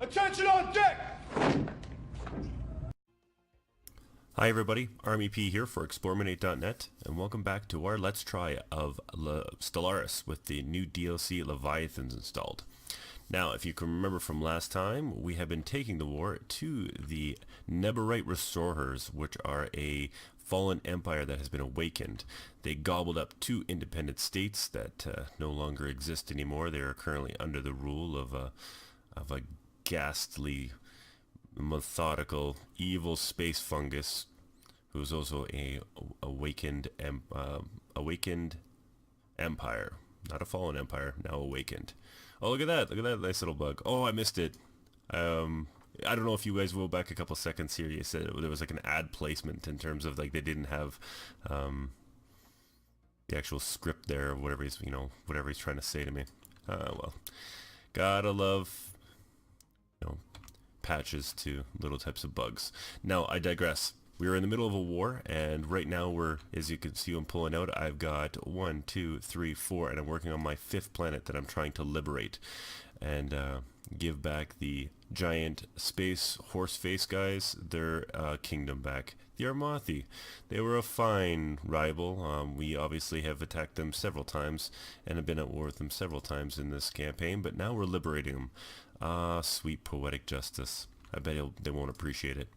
Attention on deck! Hi everybody, Army P here for eXplorminate.net, and welcome back to our Let's Try of Stellaris with the new DLC Leviathans installed. Now, if you can remember from last time, we have been taking the war to the Neborite Restorers, which are a fallen empire that has been awakened. They gobbled up two independent states that no longer exist anymore. They are currently under the rule of a ghastly, methodical, evil space fungus who's also a awakened empire. Not a fallen empire, now awakened. Oh, look at that nice little bug. Oh, I missed it. I don't know if you guys will back a couple seconds here. You said there was like an ad placement in terms of like they didn't have the actual script there or whatever he's, whatever he's trying to say to me. Well, gotta love, patches to little types of bugs. Now, I digress. We are in the middle of a war, and right now as you can see, I'm pulling out. I've got 1, 2, 3, 4, and I'm working on my 5th planet that I'm trying to liberate and give back the giant space horse face guys their kingdom back. The Armathi. They were a fine rival. We obviously have attacked them several times and have been at war with them several times in this campaign, but now we're liberating them. Ah, sweet poetic justice. I bet they won't appreciate it.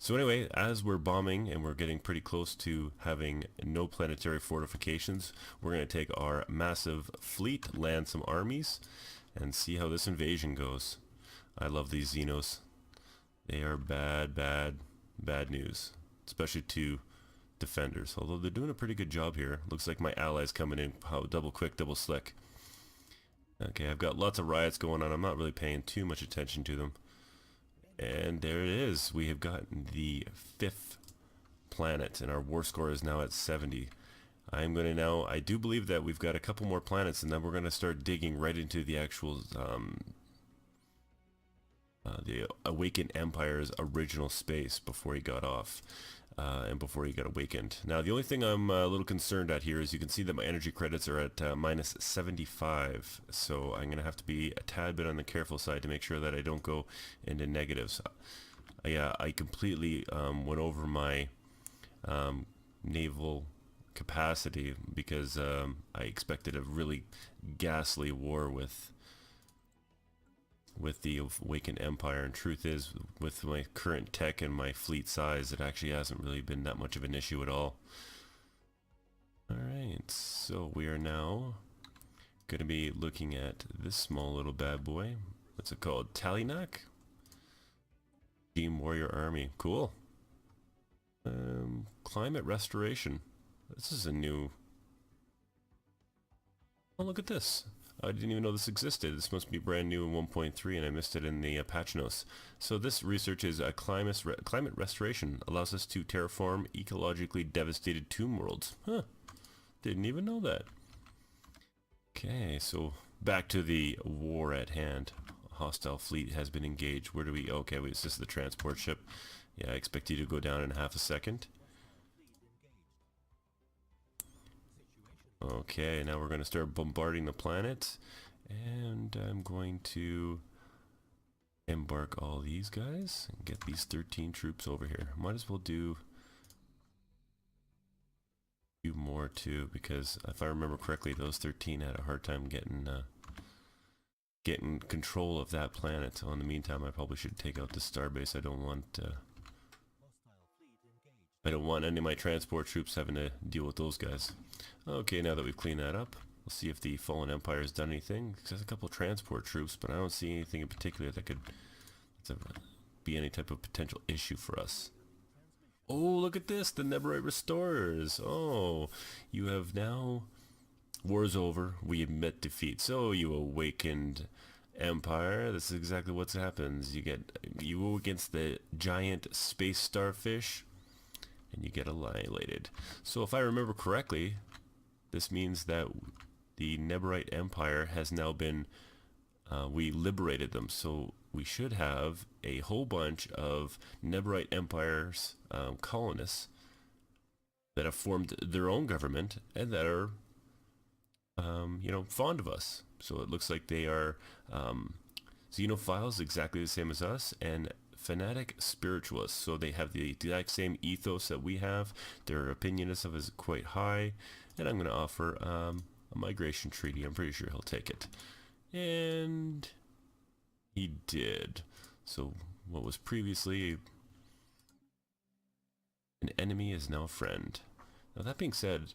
So anyway, as we're bombing and we're getting pretty close to having no planetary fortifications, we're going to take our massive fleet, land some armies, and see how this invasion goes. I love these Xenos. They are bad news, especially to defenders, although they're doing a pretty good job here. Looks like my allies coming in double quick, double slick. Okay, I've got lots of riots going on. I'm not really paying too much attention to them. And there it is. We have gotten the 5th planet, and our war score is now at 70. I'm going to now, I do believe that we've got a couple more planets, and then we're going to start digging right into the actual, the Awakened Empire's original space before he got off. And before he got awakened. Now, the only thing I'm a little concerned at here is you can see that my energy credits are at minus 75, so I'm going to have to be a tad bit on the careful side to make sure that I don't go into negatives. I completely went over my naval capacity because I expected a really ghastly war with the Awakened Empire, and truth is, with my current tech and my fleet size, it actually hasn't really been that much of an issue at all. Alright, so we are now going to be looking at this small little bad boy. What's it called? Tallynak? Team Warrior Army. Cool. Climate Restoration. This is a new... Oh, look at this. I didn't even know this existed. This must be brand new in 1.3, and I missed it in the patch notes. So this research is a climate restoration. Allows us to terraform ecologically devastated tomb worlds. Huh. Didn't even know that. Okay, so back to the war at hand. A hostile fleet has been engaged. Where do we... Okay, wait, is this the transport ship? Yeah, I expect you to go down in half a second. Okay, now we're going to start bombarding the planet, and I'm going to embark all these guys and get these 13 troops over here. Might as well do a few more too, because if I remember correctly, those 13 had a hard time getting control of that planet. So in the meantime, I probably should take out the starbase. I don't want any of my transport troops having to deal with those guys. Okay, now that we've cleaned that up, we'll see if the Fallen Empire has done anything. There's a couple of transport troops, but I don't see anything in particular that could be any type of potential issue for us. Oh, look at this! The Neborite Restorers! Oh, you have now... War's over. We admit defeat. So, you awakened Empire. This is exactly what happens. You go against the giant space starfish, and you get annihilated. So if I remember correctly, this means that the Neborite Empire has now been, we liberated them, so we should have a whole bunch of Neborite Empire's colonists that have formed their own government and that are, fond of us. So it looks like they are Xenophiles, exactly the same as us, and fanatic spiritualists. So they have the exact same ethos that we have. Their opinion of is quite high, and I'm going to offer a migration treaty. I'm pretty sure he'll take it. And he did. So what was previously an enemy is now a friend. Now that being said,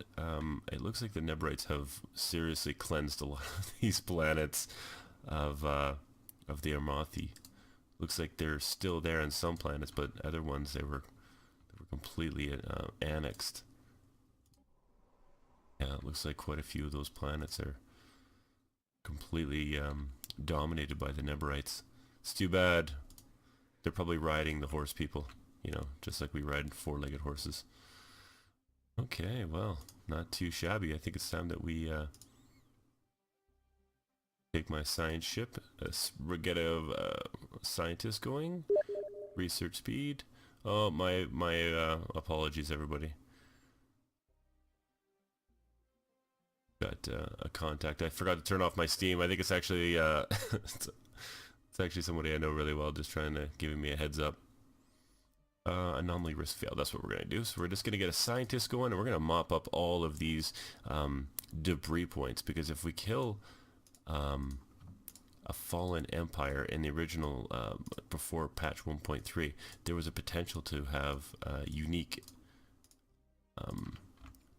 it looks like the Neberites have seriously cleansed a lot of these planets of the Armathi. Looks like they're still there on some planets, but other ones they were completely annexed. Yeah, it looks like quite a few of those planets are completely dominated by the Neberites. It's too bad. They're probably riding the horse people, you know, just like we ride four-legged horses. Okay, well, not too shabby. I think it's time that we take my science ship, get a scientist going. Research speed. Oh, my apologies, everybody. Got a contact. I forgot to turn off my Steam. I think it's actually it's actually somebody I know really well, just trying to give me a heads up. Anomaly risk failed. That's what we're gonna do. So we're just gonna get a scientist going, and we're gonna mop up all of these debris points, because if we kill a fallen empire in the original before patch 1.3, there was a potential to have unique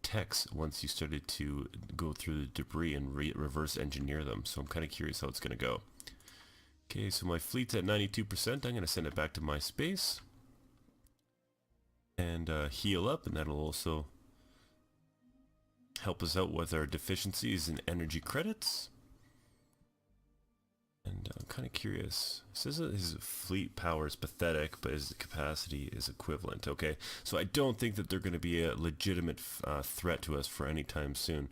techs once you started to go through the debris and reverse engineer them. So I'm kind of curious how it's gonna go. Okay, so my fleet's at 92%. I'm gonna send it back to my space and heal up, and that'll also help us out with our deficiencies in energy credits. And I'm kind of curious. It says that his fleet power is pathetic, but his capacity is equivalent. Okay, so I don't think that they're going to be a legitimate threat to us for any time soon.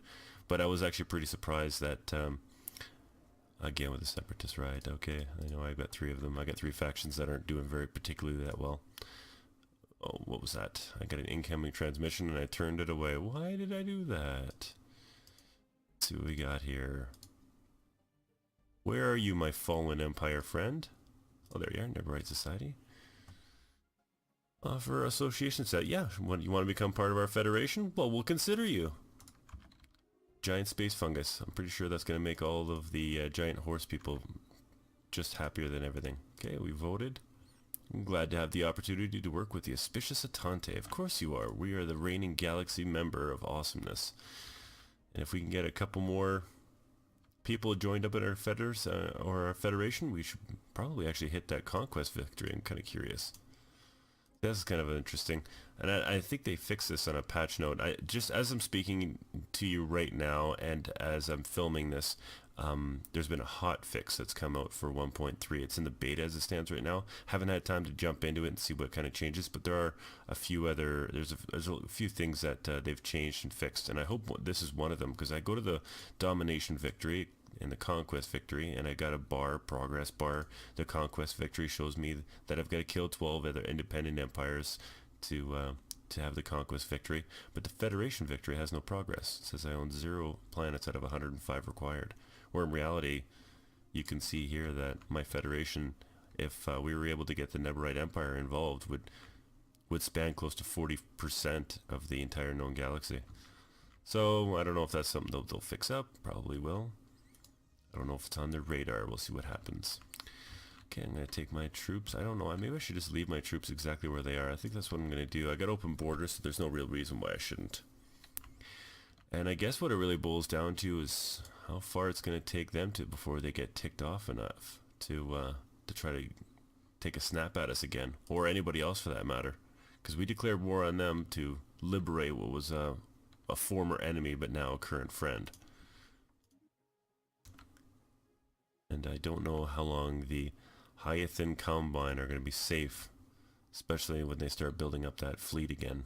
But I was actually pretty surprised that, again with the Separatist, right? Okay, I know I've got 3 of them. I got 3 factions that aren't doing very particularly that well. Oh, what was that? I got an incoming transmission and I turned it away. Why did I do that? Let's see what we got here. Where are you, my fallen empire friend? Oh, there you are, Neverite Society. For association set, yeah. You want to become part of our federation? Well, we'll consider you. Giant space fungus. I'm pretty sure that's going to make all of the giant horse people just happier than everything. Okay, we voted. I'm glad to have the opportunity to work with the auspicious Atante. Of course you are. We are the reigning galaxy member of awesomeness. And if we can get a couple more people joined up in our fetters or our federation, we should probably actually hit that conquest victory. I'm kind of curious. That's kind of interesting, and I think they fixed this on a patch note. Just as I'm speaking to you right now, and as I'm filming this, there's been a hot fix that's come out for 1.3. It's in the beta as it stands right now. Haven't had time to jump into it and see what kind of changes, but there are a few other, there's a few things that they've changed and fixed, and I hope this is one of them, because I go to the domination victory and the conquest victory, and I got a bar, progress bar. The conquest victory shows me that I've got to kill 12 other independent empires to have the conquest victory, but the federation victory has no progress. It says I own 0 planets out of 105 required, where in reality you can see here that my federation, if we were able to get the Neberite Empire involved, would span close to 40% of the entire known galaxy. So I don't know if that's something they'll fix up. Probably will. I don't know if it's on their radar. We'll see what happens. Okay, I'm going to take my troops. I don't know. Maybe I should just leave my troops exactly where they are. I think that's what I'm going to do. I got open borders, so there's no real reason why I shouldn't. And I guess what it really boils down to is how far it's going to take them to before they get ticked off enough to try to take a snap at us again, or anybody else for that matter. Because we declared war on them to liberate what was a former enemy but now a current friend. And I don't know how long the Hyathin Combine are going to be safe, especially when they start building up that fleet again.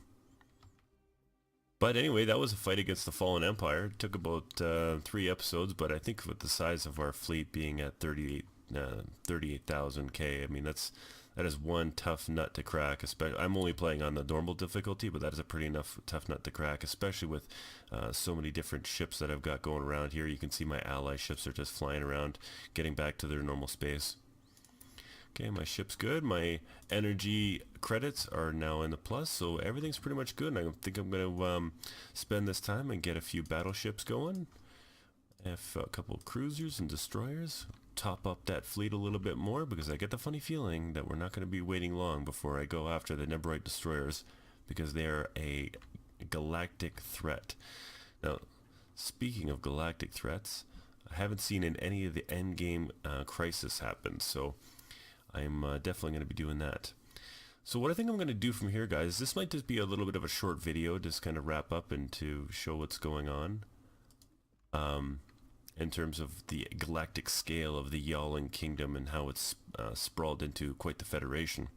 But anyway, that was a fight against the Fallen Empire. It took about 3 episodes, but I think with the size of our fleet being at 38,000 K, I mean that is one tough nut to crack. Especially, I'm only playing on the normal difficulty, but that is a pretty tough nut to crack, especially with so many different ships that I've got going around here. You can see my ally ships are just flying around, getting back to their normal space. Okay, my ship's good. My energy credits are now in the plus, so everything's pretty much good. And I think I'm going to spend this time and get a few battleships going. If a couple of cruisers and destroyers. Top up that fleet a little bit more, because I get the funny feeling that we're not going to be waiting long before I go after the Neverite destroyers, because they are a galactic threat. Now, speaking of galactic threats, I haven't seen in any of the endgame crisis happen, so I'm definitely going to be doing that. So what I think I'm going to do from here, guys, this might just be a little bit of a short video, just kind of wrap up and to show what's going on in terms of the galactic scale of the Yawling Kingdom and how it's sprawled into quite the federation.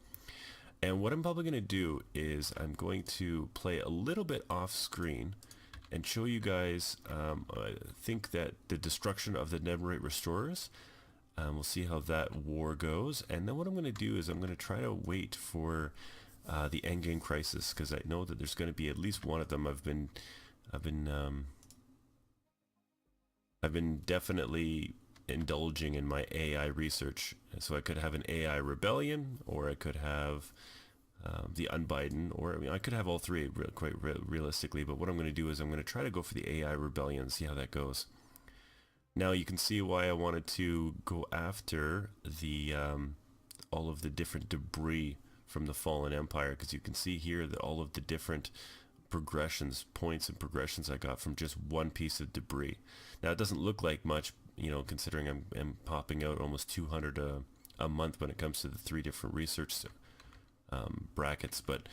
And what I'm probably going to do is I'm going to play a little bit off screen and show you guys, I think that the destruction of the Neverite Restorers. We'll see how that war goes, and then what I'm going to do is I'm going to try to wait for the endgame crisis, because I know that there's going to be at least one of them. I've been definitely indulging in my AI research, so I could have an AI rebellion, or I could have the Unbiden, or I mean, I could have all three quite realistically. But what I'm going to do is I'm going to try to go for the AI rebellion and see how that goes. Now you can see why I wanted to go after the all of the different debris from the fallen empire, because you can see here that all of the different points and progressions I got from just one piece of debris. Now it doesn't look like much, you know, considering I'm popping out almost 200 a month when it comes to the 3 different research brackets, but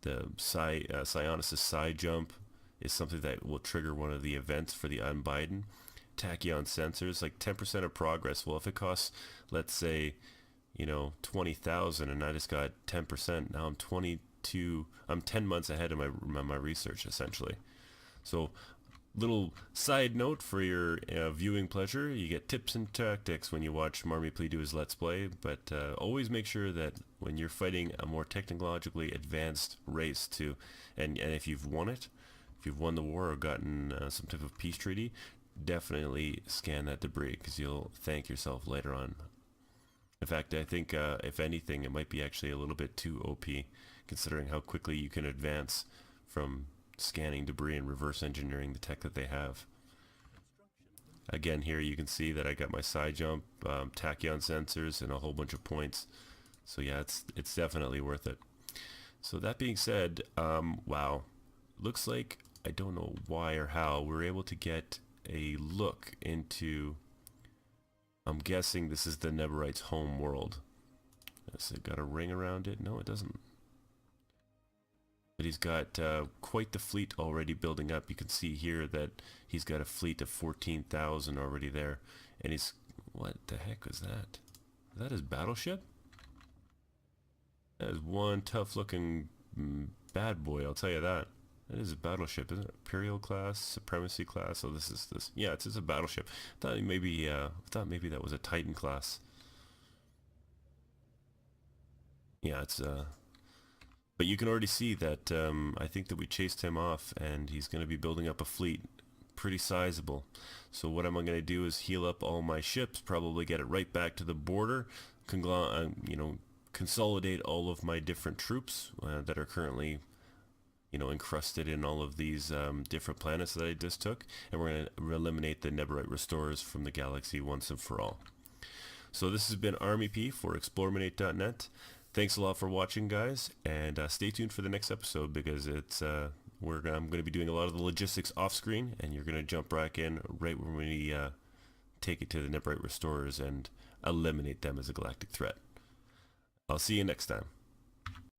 the Sionis' side jump is something that will trigger one of the events for the Unbiden. Tachyon sensors, like 10% of progress. Well, if it costs, let's say, you know, 20,000 and I just got 10%, now I'm 10 months ahead of my research, essentially. So, little side note for your viewing pleasure, you get tips and tactics when you watch MarmyPlee do his Let's Play, but always make sure that when you're fighting a more technologically advanced race and if you've won it, if you've won the war or gotten some type of peace treaty, definitely scan that debris, because you'll thank yourself later on. In fact, I think if anything, it might be actually a little bit too OP, considering how quickly you can advance from scanning debris and reverse engineering the tech that they have. Again, here you can see that I got my side jump, tachyon sensors, and a whole bunch of points. So yeah, it's definitely worth it. So that being said, wow, looks like, I don't know why or how, we're able to get a look into, I'm guessing this is the Neverite's home world. Has it got a ring around it? No, it doesn't. But he's got quite the fleet already building up. You can see here that he's got a fleet of 14,000 already there. And he's, what the heck was that? Is that his battleship? That is one tough looking bad boy, I'll tell you that. That is a battleship, isn't it? Imperial class, Supremacy class. Oh, this is this. Yeah, it's a battleship. I thought maybe that was a Titan class. Yeah, it's but you can already see that I think that we chased him off, and he's going to be building up a fleet pretty sizable. So what am I going to do is heal up all my ships, probably get it right back to the border, consolidate all of my different troops that are currently, you know, encrusted in all of these different planets that I just took, and we're going to eliminate the Neverite Restorers from the galaxy once and for all. So this has been ArmyP for eXplorminate.net. Thanks a lot for watching, guys, and stay tuned for the next episode, because it's I'm going to be doing a lot of the logistics off screen, and you're going to jump back in right when we take it to the Neverite Restorers and eliminate them as a galactic threat. I'll see you next time.